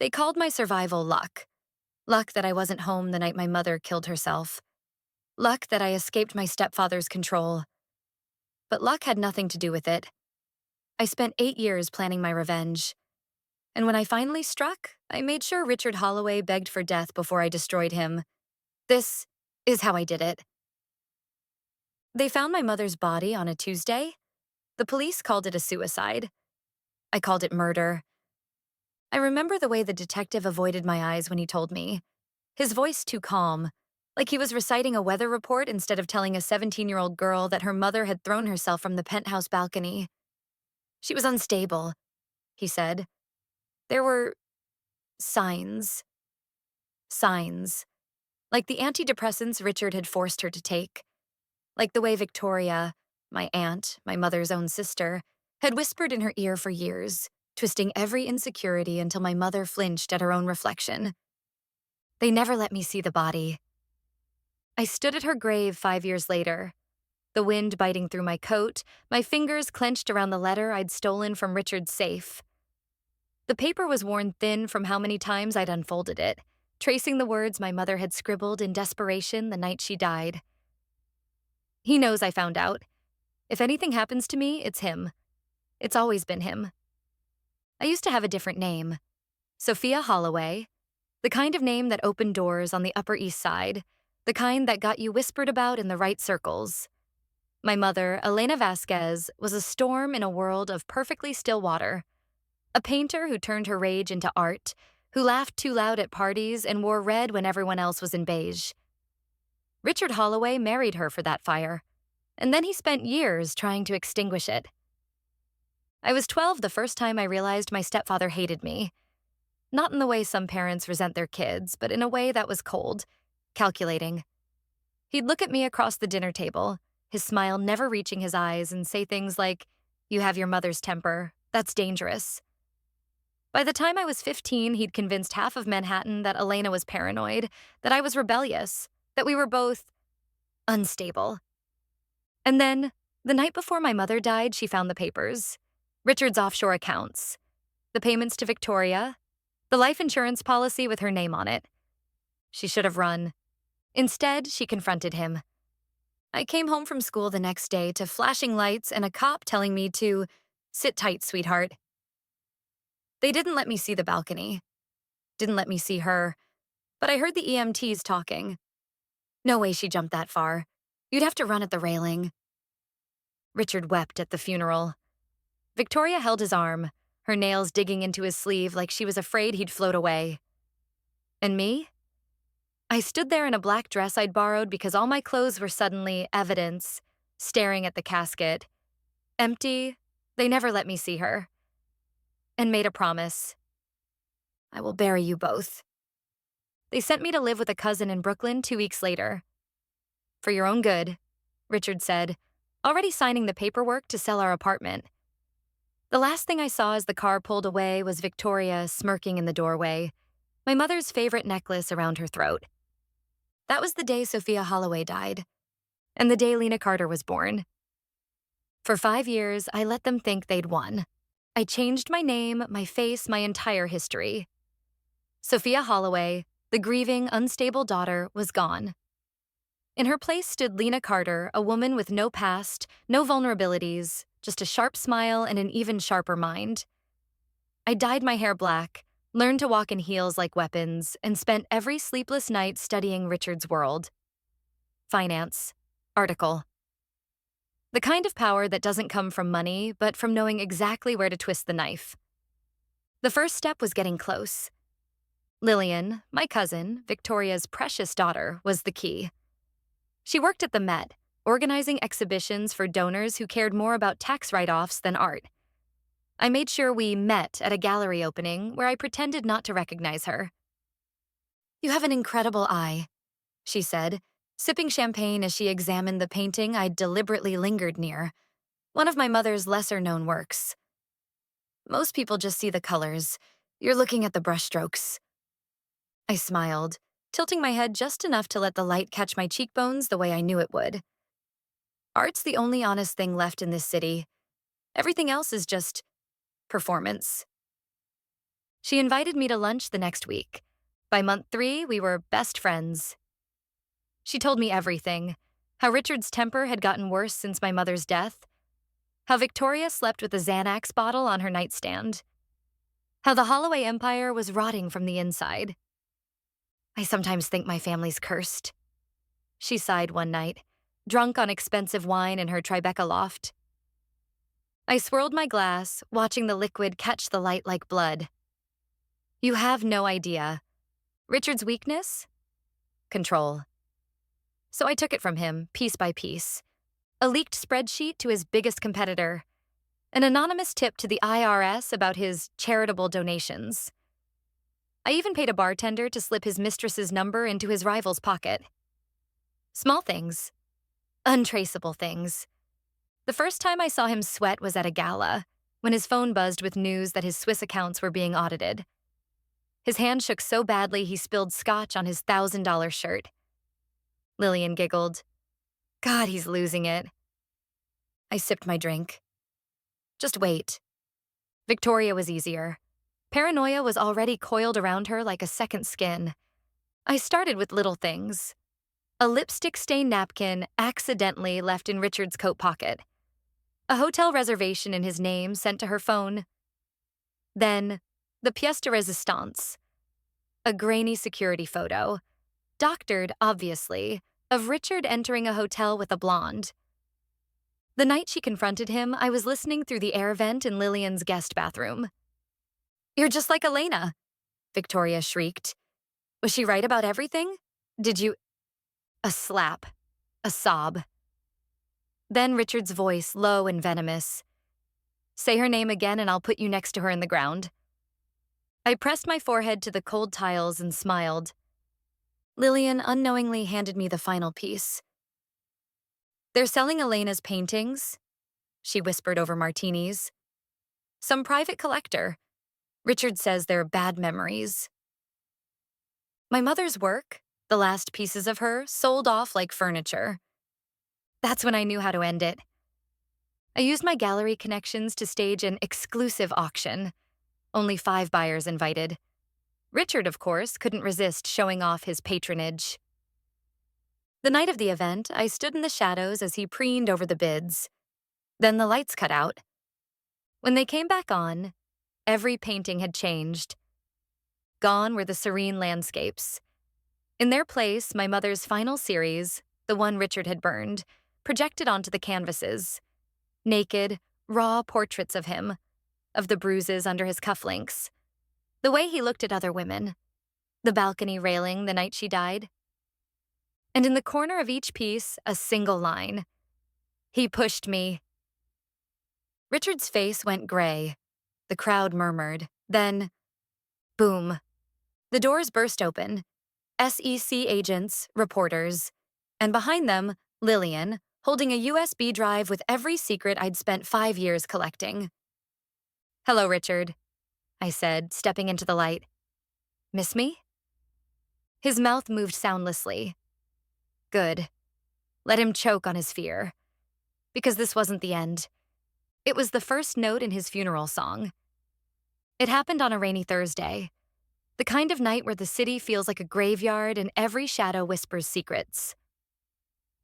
They called my survival luck. Luck that I wasn't home the night my mother killed herself. Luck that I escaped my stepfather's control. But luck had nothing to do with it. I spent 8 years planning my revenge. And when I finally struck, I made sure Richard Holloway begged for death before I destroyed him. This is how I did it. They found my mother's body on a Tuesday. The police called it a suicide. I called it murder. I remember the way the detective avoided my eyes when he told me. His voice too calm, like he was reciting a weather report instead of telling a 17-year-old girl that her mother had thrown herself from the penthouse balcony. She was unstable, he said. There were signs. Signs. Like the antidepressants Richard had forced her to take. Like the way Victoria, my aunt, my mother's own sister, had whispered in her ear for years, twisting every insecurity until my mother flinched at her own reflection. They never let me see the body. I stood at her grave 5 years later, the wind biting through my coat, my fingers clenched around the letter I'd stolen from Richard's safe. The paper was worn thin from how many times I'd unfolded it, tracing the words my mother had scribbled in desperation the night she died. He knows I found out. If anything happens to me, it's him. It's always been him. I used to have a different name. Sophia Holloway, the kind of name that opened doors on the Upper East Side, the kind that got you whispered about in the right circles. My mother, Elena Vasquez, was a storm in a world of perfectly still water. A painter who turned her rage into art, who laughed too loud at parties and wore red when everyone else was in beige. Richard Holloway married her for that fire, and then he spent years trying to extinguish it. I was 12 the first time I realized my stepfather hated me. Not in the way some parents resent their kids, but in a way that was cold, calculating. He'd look at me across the dinner table, his smile never reaching his eyes, and say things like, "You have your mother's temper. That's dangerous." By the time I was 15, he'd convinced half of Manhattan that Elena was paranoid, that I was rebellious, that we were both unstable. And then, the night before my mother died, she found the papers. Richard's offshore accounts, the payments to Victoria, the life insurance policy with her name on it. She should have run. Instead, she confronted him. I came home from school the next day to flashing lights and a cop telling me to sit tight, sweetheart. They didn't let me see the balcony. Didn't let me see her. But I heard the EMTs talking. No way she jumped that far. You'd have to run at the railing. Richard wept at the funeral. Victoria held his arm, her nails digging into his sleeve like she was afraid he'd float away. And me? I stood there in a black dress I'd borrowed because all my clothes were suddenly evidence, staring at the casket. Empty, they never let me see her. And made a promise. I will bury you both. They sent me to live with a cousin in Brooklyn 2 weeks later. For your own good, Richard said, already signing the paperwork to sell our apartment. The last thing I saw as the car pulled away was Victoria smirking in the doorway, my mother's favorite necklace around her throat. That was the day Sophia Holloway died, and the day Lena Carter was born. For 5 years, I let them think they'd won. I changed my name, my face, my entire history. Sophia Holloway, the grieving, unstable daughter, was gone. In her place stood Lena Carter, a woman with no past, no vulnerabilities, just a sharp smile and an even sharper mind. I dyed my hair black, learned to walk in heels like weapons, and spent every sleepless night studying Richard's world. Finance. Article. The kind of power that doesn't come from money, but from knowing exactly where to twist the knife. The first step was getting close. Lillian, my cousin, Victoria's precious daughter, was the key. She worked at the Met, organizing exhibitions for donors who cared more about tax write-offs than art. I made sure we met at a gallery opening where I pretended not to recognize her. "You have an incredible eye," she said, sipping champagne as she examined the painting I'd deliberately lingered near, one of my mother's lesser-known works. "Most people just see the colors. You're looking at the brushstrokes." I smiled, tilting my head just enough to let the light catch my cheekbones the way I knew it would. Art's the only honest thing left in this city. Everything else is just performance. She invited me to lunch the next week. By month 3, we were best friends. She told me everything: how Richard's temper had gotten worse since my mother's death, how Victoria slept with a Xanax bottle on her nightstand, how the Holloway empire was rotting from the inside. "I sometimes think my family's cursed," she sighed one night, drunk on expensive wine in her Tribeca loft. I swirled my glass, watching the liquid catch the light like blood. "You have no idea. Richard's weakness? Control." So I took it from him, piece by piece. A leaked spreadsheet to his biggest competitor. An anonymous tip to the IRS about his charitable donations. I even paid a bartender to slip his mistress's number into his rival's pocket. Small things. Untraceable things. The first time I saw him sweat was at a gala, when his phone buzzed with news that his Swiss accounts were being audited. His hand shook so badly he spilled scotch on his $1,000 shirt. Lillian giggled. "God, he's losing it." I sipped my drink. Just wait. Victoria was easier. Paranoia was already coiled around her like a second skin. I started with little things. A lipstick-stained napkin accidentally left in Richard's coat pocket. A hotel reservation in his name sent to her phone. Then, the pièce de résistance. A grainy security photo, doctored, obviously, of Richard entering a hotel with a blonde. The night she confronted him, I was listening through the air vent in Lillian's guest bathroom. "You're just like Elena," Victoria shrieked. "Was she right about everything? Did you—" A slap. A sob. Then Richard's voice, low and venomous. "Say her name again and I'll put you next to her in the ground." I pressed my forehead to the cold tiles and smiled. Lillian unknowingly handed me the final piece. "They're selling Elena's paintings," she whispered over martinis. "Some private collector. Richard says they're bad memories." My mother's work, the last pieces of her, sold off like furniture. That's when I knew how to end it. I used my gallery connections to stage an exclusive auction. Only 5 buyers invited. Richard, of course, couldn't resist showing off his patronage. The night of the event, I stood in the shadows as he preened over the bids. Then the lights cut out. When they came back on, every painting had changed. Gone were the serene landscapes. In their place, my mother's final series, the one Richard had burned, projected onto the canvases. Naked, raw portraits of him, of the bruises under his cufflinks, the way he looked at other women, the balcony railing the night she died. And in the corner of each piece, a single line. "He pushed me." Richard's face went gray. The crowd murmured. Then, boom. The doors burst open. SEC agents, reporters, and behind them, Lillian, holding a USB drive with every secret I'd spent 5 years collecting. "Hello, Richard," I said, stepping into the light. "Miss me?" His mouth moved soundlessly. Good. Let him choke on his fear. Because this wasn't the end. It was the first note in his funeral song. It happened on a rainy Thursday. The kind of night where the city feels like a graveyard and every shadow whispers secrets.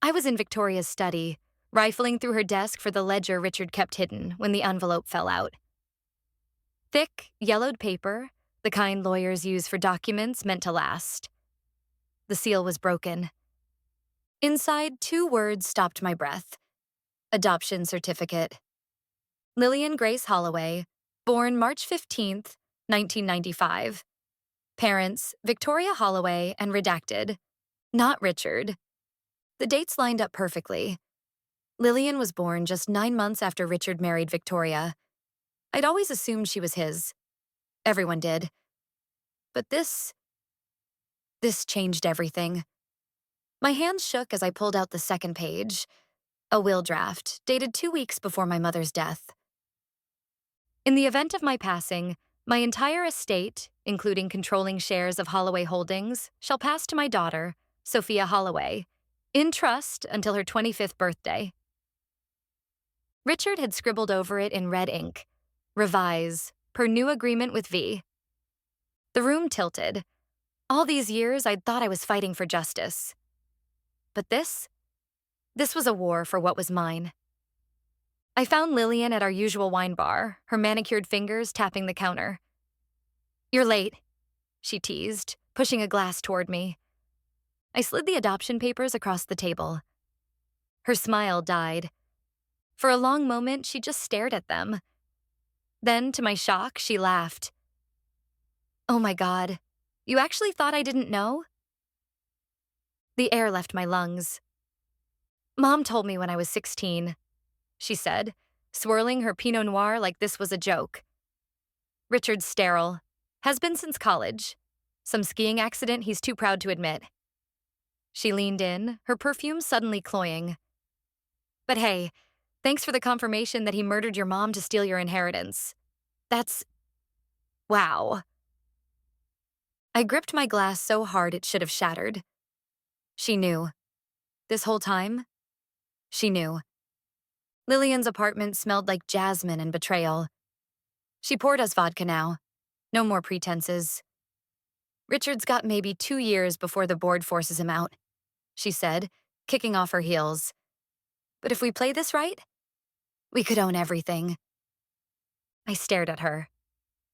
I was in Victoria's study, rifling through her desk for the ledger Richard kept hidden when the envelope fell out. Thick, yellowed paper, the kind lawyers use for documents meant to last. The seal was broken. Inside, 2 words stopped my breath. Adoption certificate. Lillian Grace Holloway, born March 15th, 1995. Parents, Victoria Holloway and redacted. Not Richard. The dates lined up perfectly. Lillian was born just 9 months after Richard married Victoria. I'd always assumed she was his. Everyone did. But this changed everything. My hands shook as I pulled out the second page. A will draft, dated 2 weeks before my mother's death. In the event of my passing, my entire estate, including controlling shares of Holloway Holdings, shall pass to my daughter, Sophia Holloway, in trust until her 25th birthday. Richard had scribbled over it in red ink. Revise, per new agreement with V. The room tilted. All these years, I'd thought I was fighting for justice. But this was a war for what was mine. I found Lillian at our usual wine bar, her manicured fingers tapping the counter. "You're late," she teased, pushing a glass toward me. I slid the adoption papers across the table. Her smile died. For a long moment, she just stared at them. Then, to my shock, she laughed. "Oh my God, you actually thought I didn't know?" The air left my lungs. "Mom told me when I was 16, she said, swirling her Pinot Noir like this was a joke. "Richard's sterile. Has been since college. Some skiing accident he's too proud to admit." She leaned in, her perfume suddenly cloying. "But hey, thanks for the confirmation that he murdered your mom to steal your inheritance. That's... wow." I gripped my glass so hard it should have shattered. She knew. This whole time, she knew. Lillian's apartment smelled like jasmine and betrayal. She poured us vodka now. No more pretenses. "Richard's got maybe 2 years before the board forces him out," she said, kicking off her heels. "But if we play this right, we could own everything." I stared at her.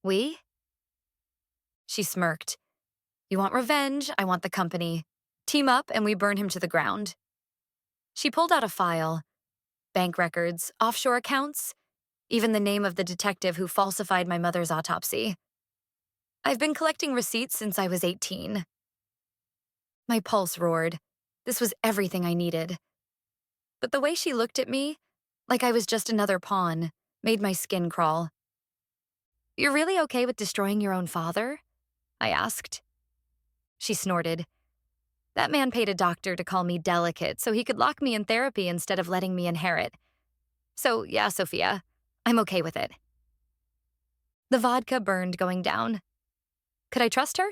"We?" She smirked. "You want revenge, I want the company. Team up and we burn him to the ground." She pulled out a file. Bank records, offshore accounts, even the name of the detective who falsified my mother's autopsy. "I've been collecting receipts since I was 18. My pulse roared. This was everything I needed. But the way she looked at me, like I was just another pawn, made my skin crawl. "You're really okay with destroying your own father?" I asked. She snorted. "That man paid a doctor to call me delicate so he could lock me in therapy instead of letting me inherit. So, yeah, Sophia, I'm okay with it." The vodka burned going down. Could I trust her?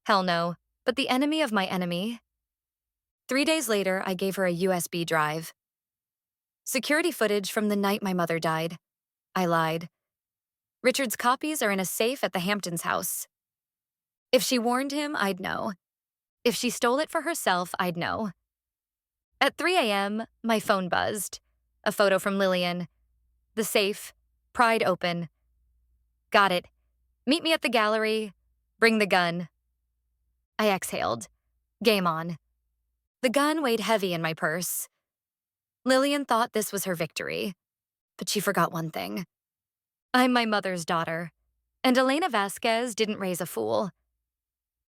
Hell no, but the enemy of my enemy. 3 days later, I gave her a USB drive. "Security footage from the night my mother died." I lied. "Richard's copies are in a safe at the Hamptons house. If she warned him, I'd know. If she stole it for herself, I'd know." At 3 a.m., my phone buzzed. A photo from Lillian. The safe, pried open. "Got it. Meet me at the gallery. Bring the gun." I exhaled. Game on. The gun weighed heavy in my purse. Lillian thought this was her victory. But she forgot one thing. I'm my mother's daughter, and Elena Vasquez didn't raise a fool.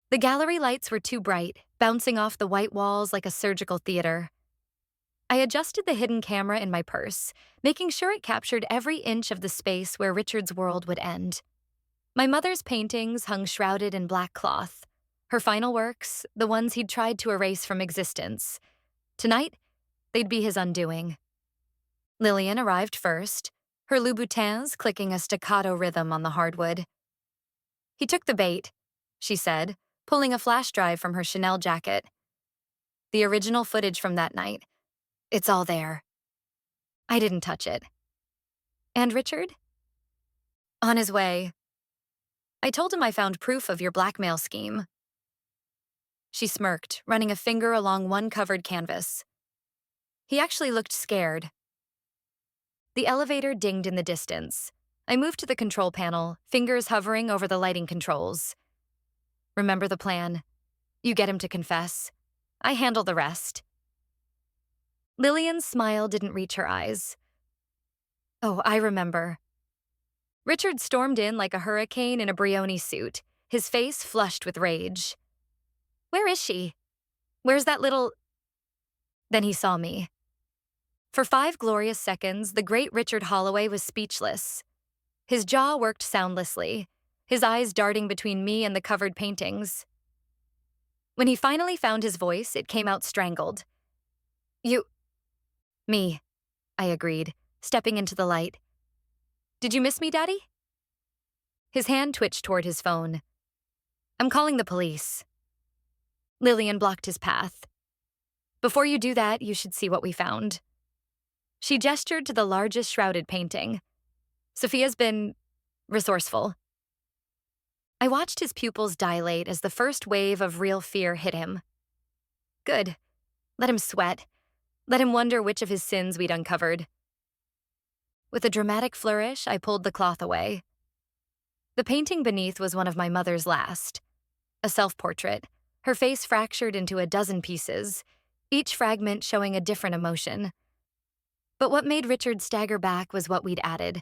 The gallery lights were too bright, bouncing off the white walls like a surgical theater. I adjusted the hidden camera in my purse, making sure it captured every inch of the space where Richard's world would end. My mother's paintings hung shrouded in black cloth. Her final works, the ones he'd tried to erase from existence. Tonight, they'd be his undoing. Lillian arrived first, her Louboutins clicking a staccato rhythm on the hardwood. "He took the bait," she said, pulling a flash drive from her Chanel jacket. "The original footage from that night. It's all there." I didn't touch it. "And Richard?" "On his way. I told him I found proof of your blackmail scheme." She smirked, running a finger along one covered canvas. "He actually looked scared." The elevator dinged in the distance. I moved to the control panel, fingers hovering over the lighting controls. "Remember the plan. You get him to confess. I handle the rest." Lillian's smile didn't reach her eyes. "Oh, I remember." Richard stormed in like a hurricane in a Brioni suit, his face flushed with rage. "Where is she? Where's that little—" Then he saw me. For 5 glorious seconds, the great Richard Holloway was speechless. His jaw worked soundlessly, his eyes darting between me and the covered paintings. When he finally found his voice, it came out strangled. "You—" "Me," I agreed, stepping into the light. "Did you miss me, Daddy?" His hand twitched toward his phone. "I'm calling the police." Lillian blocked his path. "Before you do that, you should see what we found." She gestured to the largest shrouded painting. "Sophia's been resourceful." I watched his pupils dilate as the first wave of real fear hit him. Good. Let him sweat. Let him wonder which of his sins we'd uncovered. With a dramatic flourish, I pulled the cloth away. The painting beneath was one of my mother's last. A self-portrait, her face fractured into a dozen pieces, each fragment showing a different emotion. But what made Richard stagger back was what we'd added.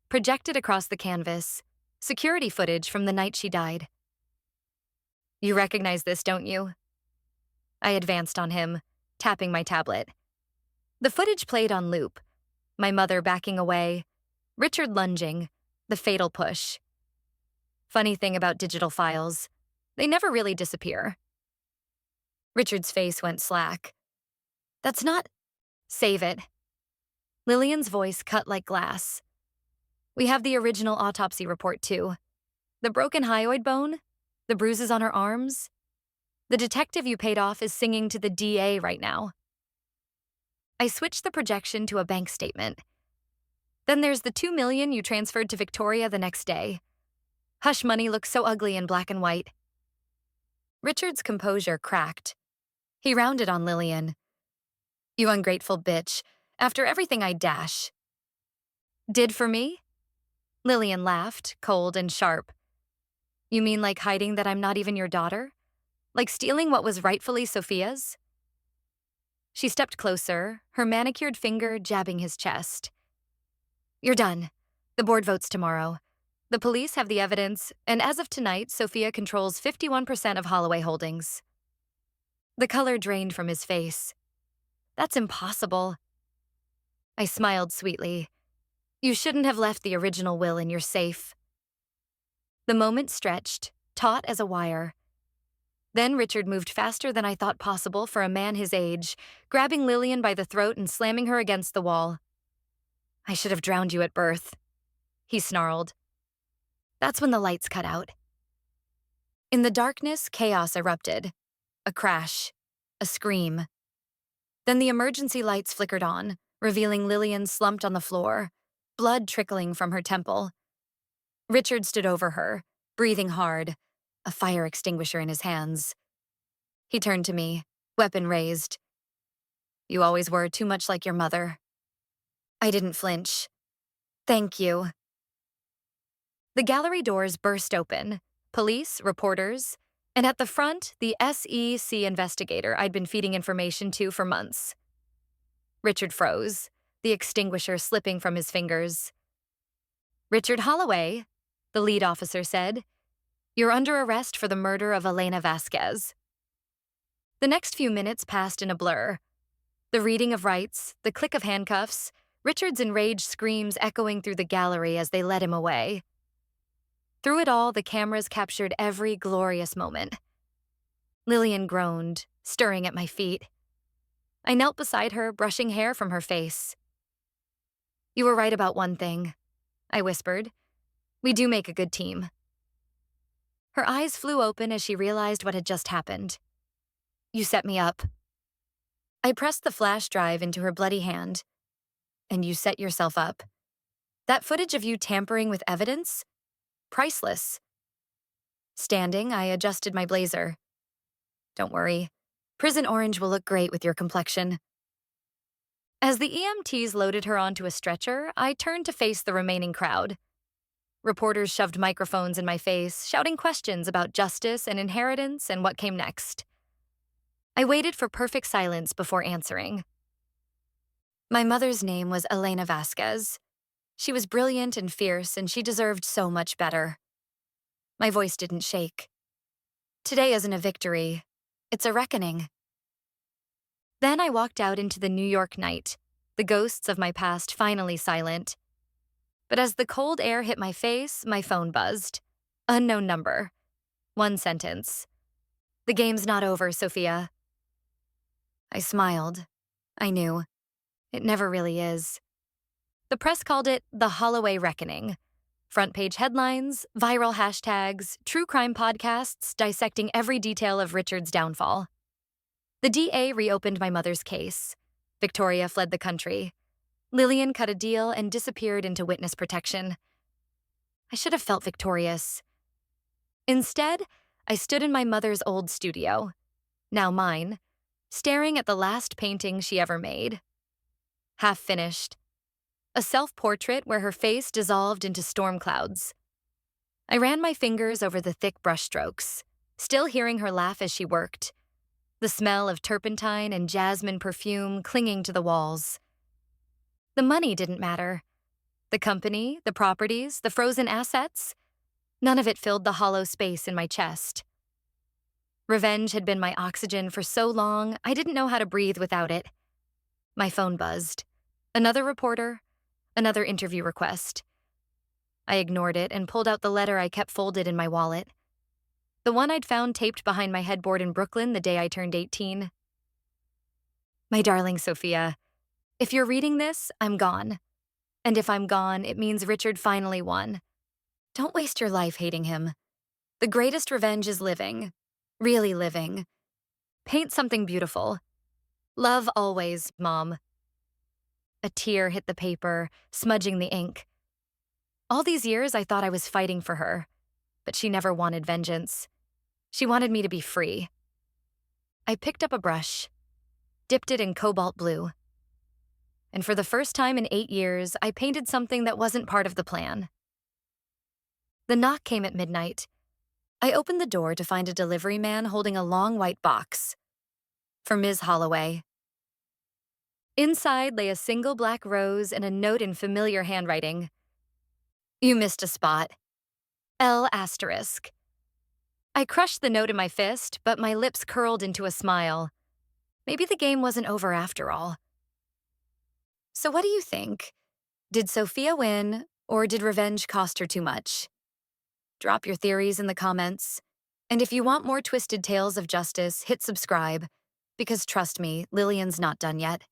Projected across the canvas, security footage from the night she died. You recognize this, don't you? I advanced on him, tapping my tablet. The footage played on loop. My mother backing away, Richard lunging, the fatal push. Funny thing about digital files, they never really disappear. Richard's face went slack. That's not... Save it. Lillian's voice cut like glass. We have the original autopsy report, too. The broken hyoid bone, the bruises on her arms. The detective you paid off is singing to the DA right now. I switched the projection to a bank statement. Then there's the $2 million you transferred to Victoria the next day. Hush money looks so ugly in black and white. Richard's composure cracked. He rounded on Lillian. You ungrateful bitch. After everything I dash. Did for me? Lillian laughed, cold and sharp. You mean like hiding that I'm not even your daughter? Like stealing what was rightfully Sophia's? She stepped closer, her manicured finger jabbing his chest. You're done. The board votes tomorrow. The police have the evidence, and as of tonight, Sophia controls 51% of Holloway Holdings. The color drained from his face. That's impossible. I smiled sweetly. You shouldn't have left the original will in your safe. The moment stretched, taut as a wire. Then Richard moved faster than I thought possible for a man his age, grabbing Lillian by the throat and slamming her against the wall. I should have drowned you at birth, he snarled. That's when the lights cut out. In the darkness, chaos erupted. A crash. A scream. Then the emergency lights flickered on, revealing Lillian slumped on the floor, blood trickling from her temple. Richard stood over her, breathing hard, a fire extinguisher in his hands. He turned to me, weapon raised. You always were too much like your mother. I didn't flinch. Thank you. The gallery doors burst open, police, reporters, and at the front, the SEC investigator I'd been feeding information to for months. Richard froze, the extinguisher slipping from his fingers. Richard Holloway, the lead officer said, you're under arrest for the murder of Elena Vasquez. The next few minutes passed in a blur. The reading of rights, the click of handcuffs, Richard's enraged screams echoing through the gallery as they led him away. Through it all, the cameras captured every glorious moment. Lillian groaned, stirring at my feet. I knelt beside her, brushing hair from her face. You were right about one thing, I whispered. We do make a good team. Her eyes flew open as she realized what had just happened. You set me up. I pressed the flash drive into her bloody hand. And you set yourself up. That footage of you tampering with evidence? Priceless. Standing, I adjusted my blazer. Don't worry. Prison orange will look great with your complexion. As the EMTs loaded her onto a stretcher, I turned to face the remaining crowd. Reporters shoved microphones in my face, shouting questions about justice and inheritance and what came next. I waited for perfect silence before answering. My mother's name was Elena Vasquez. She was brilliant and fierce, and she deserved so much better. My voice didn't shake. Today isn't a victory. It's a reckoning. Then I walked out into the New York night, the ghosts of my past finally silent. But as the cold air hit my face, my phone buzzed. Unknown number. One sentence. The game's not over, Sophia. I smiled. I knew. It never really is. The press called it the Holloway Reckoning. Front-page headlines, viral hashtags, true crime podcasts dissecting every detail of Richard's downfall. The DA reopened my mother's case. Victoria fled the country. Lillian cut a deal and disappeared into witness protection. I should have felt victorious. Instead, I stood in my mother's old studio, now mine, staring at the last painting she ever made. Half finished. A self-portrait where her face dissolved into storm clouds. I ran my fingers over the thick brushstrokes, still hearing her laugh as she worked, the smell of turpentine and jasmine perfume clinging to the walls. The money didn't matter. The company, the properties, the frozen assets, none of it filled the hollow space in my chest. Revenge had been my oxygen for so long, I didn't know how to breathe without it. My phone buzzed. Another reporter, another interview request. I ignored it and pulled out the letter I kept folded in my wallet. The one I'd found taped behind my headboard in Brooklyn the day I turned 18. My darling Sophia, if you're reading this, I'm gone. And if I'm gone, it means Richard finally won. Don't waste your life hating him. The greatest revenge is living. Really living. Paint something beautiful. Love always, Mom. A tear hit the paper, smudging the ink. All these years, I thought I was fighting for her, but she never wanted vengeance. She wanted me to be free. I picked up a brush, dipped it in cobalt blue, and for the first time in 8 years, I painted something that wasn't part of the plan. The knock came at midnight. I opened the door to find a delivery man holding a long white box. For Ms. Holloway. Inside lay a single black rose and a note in familiar handwriting. You missed a spot. L***. I crushed the note in my fist, but my lips curled into a smile. Maybe the game wasn't over after all. So what do you think? Did Sophia win, or did revenge cost her too much? Drop your theories in the comments. And if you want more twisted tales of justice, hit subscribe. Because trust me, Lillian's not done yet.